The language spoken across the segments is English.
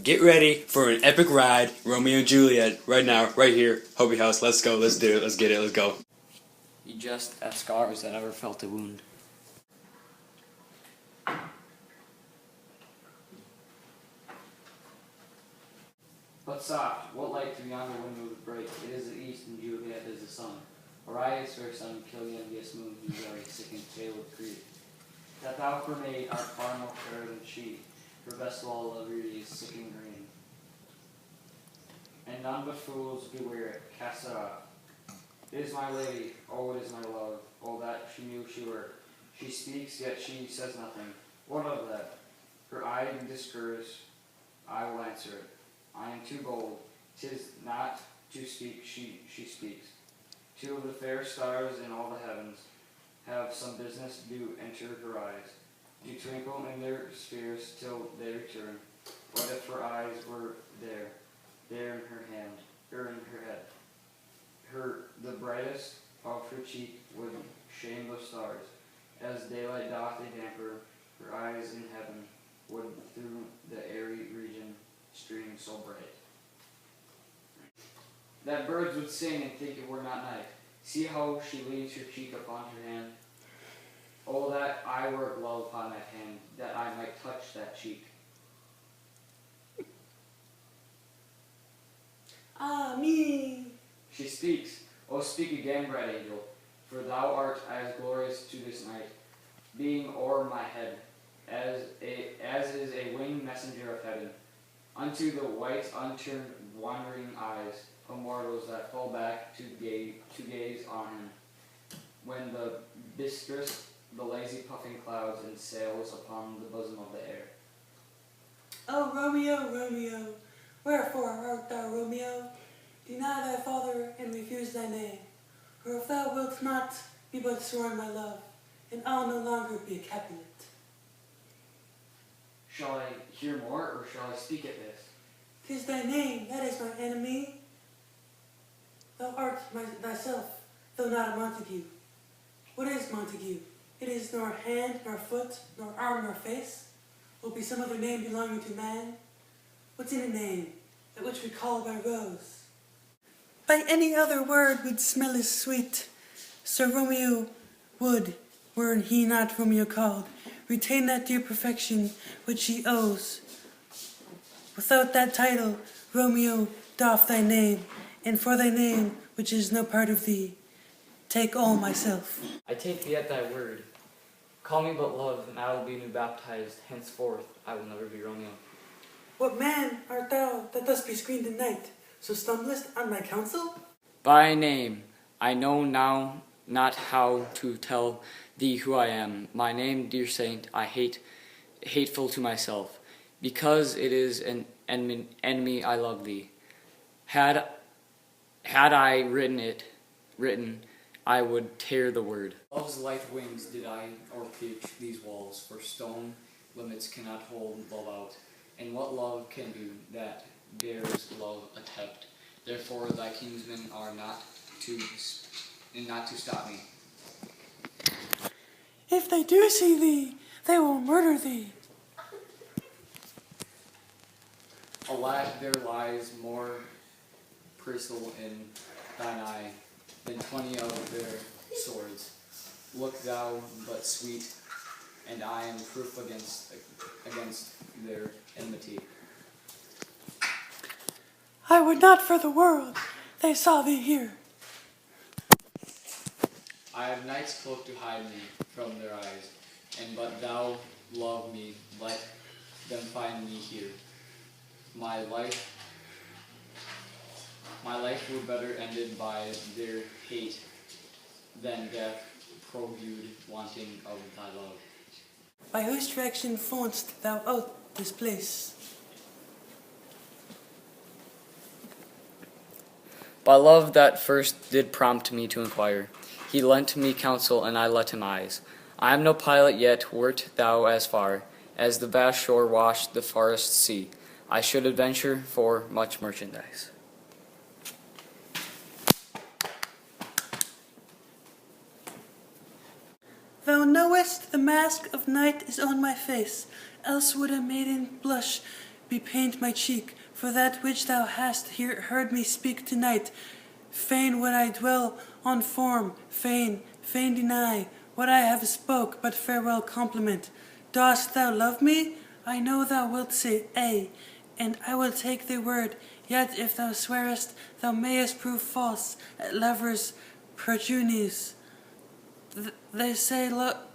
Get ready for an epic ride, Romeo and Juliet, right now, right here, Hobie House. Let's go, let's do it, let's get it, let's go. You just have scars that never felt a wound. But soft, what light through yonder window would break? It is the east, and Juliet is the sun. Arise, fair sun, kill the envious moon, you very sick and pale with grief. That thou for maid art far more fair than she, her best of all lovely is sick and green. And none but fools beware it, cast it off. It is my lady, oh it is my love, oh that she knew she were. She speaks, yet she says nothing. What of that? Her eye discouraged, I will answer it. I am too bold, 'tis not to speak, she speaks. Two of the fair stars in all the heavens have some business do enter her eyes, do twinkle in their spheres till they return. What if her eyes were there in her hand, or in her head? The brightest of her cheek would shame the stars, as daylight doth a damper. Her eyes in heaven would through the airy region stream so bright, that birds would sing and think it were not night. See how she leans her cheek upon her hand. Oh, that I were a glove upon that hand, that I might touch that cheek. Ah, me! She speaks. Oh, speak again, bright angel, for thou art as glorious to this night, being o'er my head, as is a winged messenger of heaven, unto the white, unturned, wandering eyes of mortals that fall back to gaze on him, when the bistress, the lazy puffing clouds, and sails upon the bosom of the air. Oh, Romeo, Romeo, wherefore art thou Romeo? Deny thy father and refuse thy name. For if thou wilt not, be but sworn my love, and I'll no longer be a Capulet. Shall I hear more, or shall I speak at this? 'Tis thy name, that is my enemy. Thou art thyself, though not a Montague. What is Montague? It is nor hand, nor foot, nor arm, nor face. Will be some other name belonging to man. What's in a name, that which we call by rose? By any other word would smell as sweet. Sir Romeo would, were he not Romeo called, retain that dear perfection which he owes. Without that title, Romeo, doff thy name, and for thy name, which is no part of thee, take all myself. I take thee at thy word. Call me but love, and I will be new baptized. Henceforth I will never be Romeo. What man art thou that thus be screened in night, so stumblest on my counsel? By name, I know now not how to tell thee who I am. My name, dear saint, I hateful to myself, because it is an enemy I love thee. Had I written, I would tear the word. Love's lithe wings did I o'erpitch these walls, for stone limits cannot hold love out. And what love can do that dares love attempt? Therefore thy kinsmen are not to stop me. If they do see thee, they will murder thee. Alack, there lies more bristle in thine eye than 20 of their swords. Look thou but sweet, and I am proof against their enmity. I would not for the world they saw thee here. I have night's cloak to hide me from their eyes, and but thou love me, let them find me here. My life were better ended by their hate than death proviewed wanting of thy love. By whose direction faunt'st thou out this place? By love that first did prompt me to inquire. He lent me counsel, and I let him eyes. I am no pilot, yet wert thou as far as the vast shore washed the farthest sea, I should adventure for much merchandise. Thou knowest the mask of night is on my face, else would a maiden blush bepaint my cheek, for that which thou hast heard me speak tonight. Fain would I dwell on form, fain deny what I have spoke, but farewell compliment. Dost thou love me? I know thou wilt say, ay, and I will take thy word. Yet if thou swearest, thou mayest prove false at lovers' perjuries. They say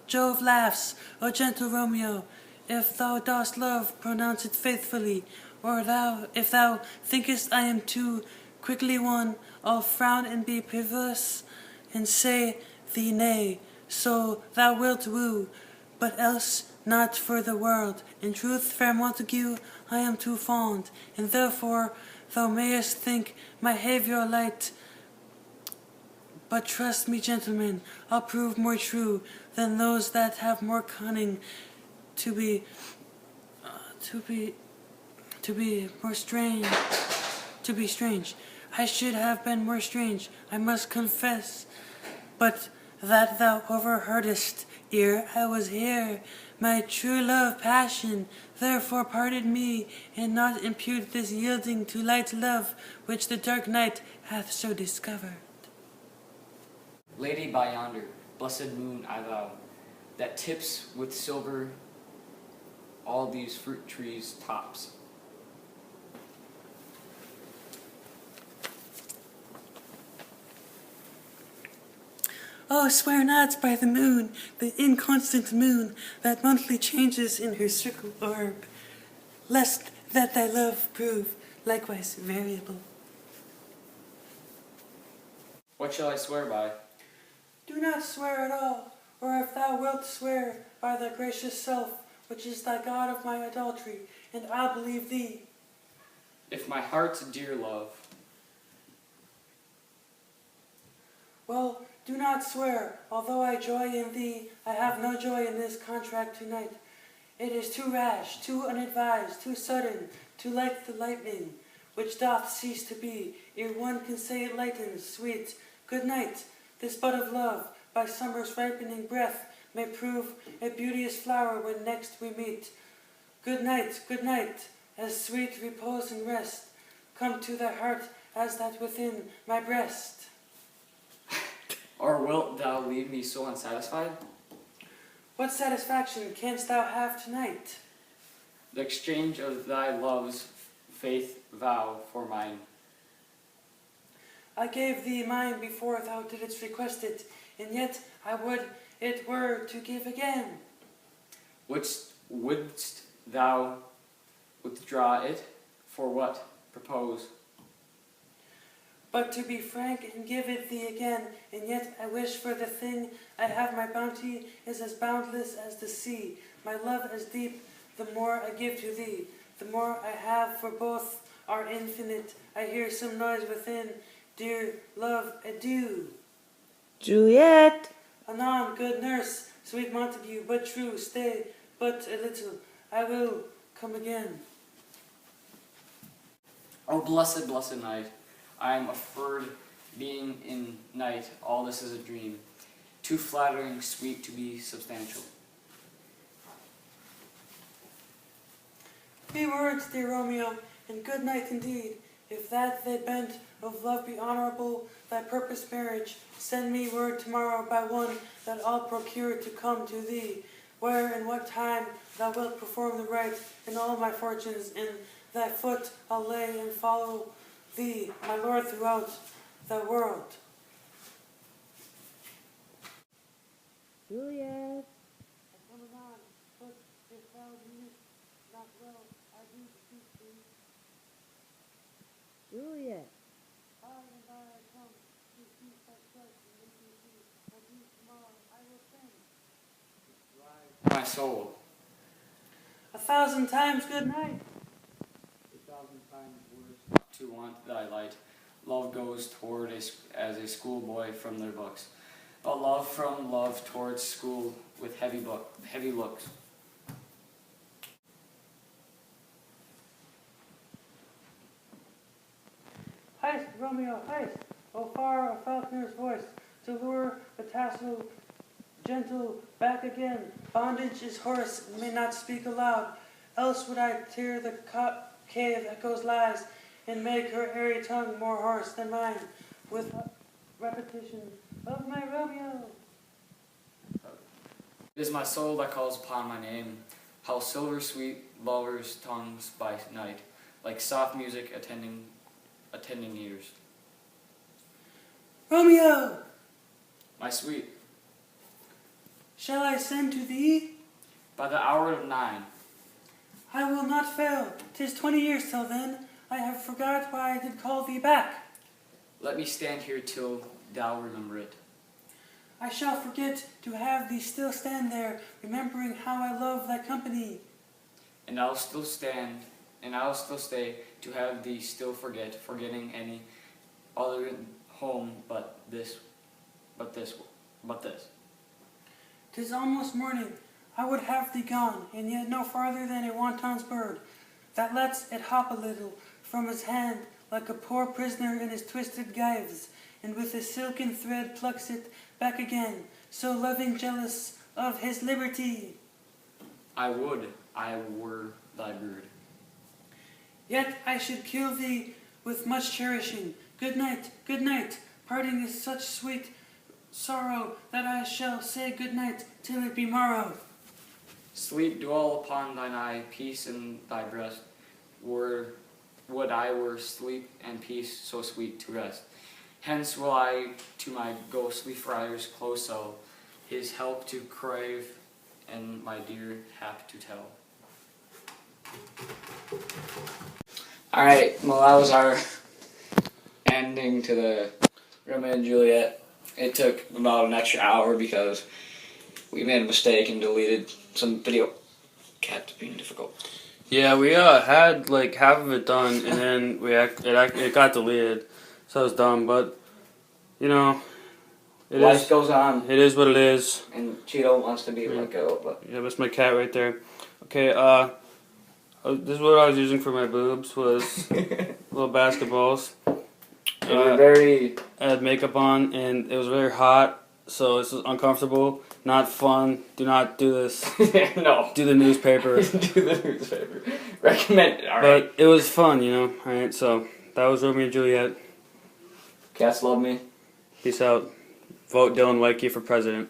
Jove laughs, O gentle Romeo. If thou dost love, pronounce it faithfully. Or if thou thinkest I am too quickly won, I'll frown and be perverse, and say thee nay. So thou wilt woo, but else not for the world. In truth, fair Montague, I am too fond, and therefore thou mayest think my behaviour light. But trust me, gentlemen, I'll prove more true than those that have more cunning to be more strange. To be strange, I should have been more strange, I must confess. But that thou overheardest ere I was here, my true love passion, therefore pardon me, and not impute this yielding to light love, which the dark night hath so discovered. Lady by yonder, blessed moon, I vow, that tips with silver all these fruit trees' tops. Oh, swear not by the moon, the inconstant moon, that monthly changes in her circle orb, lest that thy love prove likewise variable. What shall I swear by? Do not swear at all, or if thou wilt swear by thy gracious self, which is thy God of my adultery, and I'll believe thee. If my heart's dear love. Well, do not swear, although I joy in thee, I have no joy in this contract tonight. It is too rash, too unadvised, too sudden, too like the lightning, which doth cease to be, ere one can say it lightens, sweet. Good night. This bud of love, by summer's ripening breath, may prove a beauteous flower when next we meet. Good night, as sweet repose and rest come to thy heart as that within my breast. Or wilt thou leave me so unsatisfied? What satisfaction canst thou have tonight? The exchange of thy love's faith vow for mine. I gave thee mine before thou didst request it, and yet I would it were to give again. Wouldst thou withdraw it? For what? Propose. But to be frank and give it thee again, and yet I wish for the thing I have. My bounty is as boundless as the sea, my love as deep. The more I give to thee, the more I have, for both are infinite. I hear some noise within. Dear love, adieu. Juliet! Anon, good nurse, sweet Montague, but true, stay but a little. I will come again. Oh, blessed, blessed night. I am afraid being in night, all this is a dream. Too flattering, sweet to be substantial. Be words, dear Romeo, and good night indeed. If that thy bent of love be honorable, thy purpose marriage, send me word tomorrow by one that I'll procure to come to thee, where and what time thou wilt perform the rite, and all my fortunes in thy foot I'll lay and follow thee, my lord, throughout the world. Juliet! I come anon, but if thou meanest not well, I do speak thee. Juliet! By and by I come to seek thy trust and intimacy, and thee tomorrow I will sing. My soul. 1,000 times good night. 1,000 times worse to want thy light. Love goes toward as a schoolboy from their books, but love from love towards school with heavy looks. Heist, Romeo, heist! O far a falconer's voice, to lure the tassel gentle back again. Bondage is hoarse and may not speak aloud. else would I tear the cave echoes lies, and make her airy tongue more hoarse than mine, with repetition of my Romeo. It is my soul that calls upon my name. How silver sweet lovers' tongues by night, like soft music attending ears. Romeo, My sweet, shall I send to thee? by the hour of 9. I will not fail. 'Tis 20 years till then. I have forgot why I did call thee back. Let me stand here till thou remember it. I shall forget to have thee still stand there, remembering how I love thy company. And I'll still stand, and I'll still stay to have thee still forgetting any other home but this. 'Tis almost morning. I would have thee gone, and yet no farther than a wanton's bird, that lets it hop a little from his hand like a poor prisoner in his twisted gyves, and with a silken thread plucks it back again, so loving jealous of his liberty. I would I were thy bird. Yet I should kill thee with much cherishing. Good night, good night. Parting is such sweet sorrow that I shall say good night till it be morrow. Sleep dwell upon thine eye, peace in thy breast. Would I were sleep and peace so sweet to rest. Hence will I to my ghostly friar's close cell, his help to crave and my dear hap to tell. Alright, well that was our ending to the Romeo and Juliet. It took about an extra hour because we made a mistake and deleted some video. Cat's being difficult. Yeah, we had like half of it done, and then it got deleted, so it was dumb. But you know, Life goes on, It is what it is. and Cheeto wants to be let go, but Yeah, that's my cat right there. Okay, this is what I was using for my boobs was little basketballs. they were very. I had makeup on, and it was very hot, so this was uncomfortable. Not fun. Do not do this. No. Do the newspaper. Do the newspaper. Recommend it. Alright. But it was fun, you know. Alright, so that was Romeo and Juliet. Cats love me. Peace out. Vote Dylan Weike for president.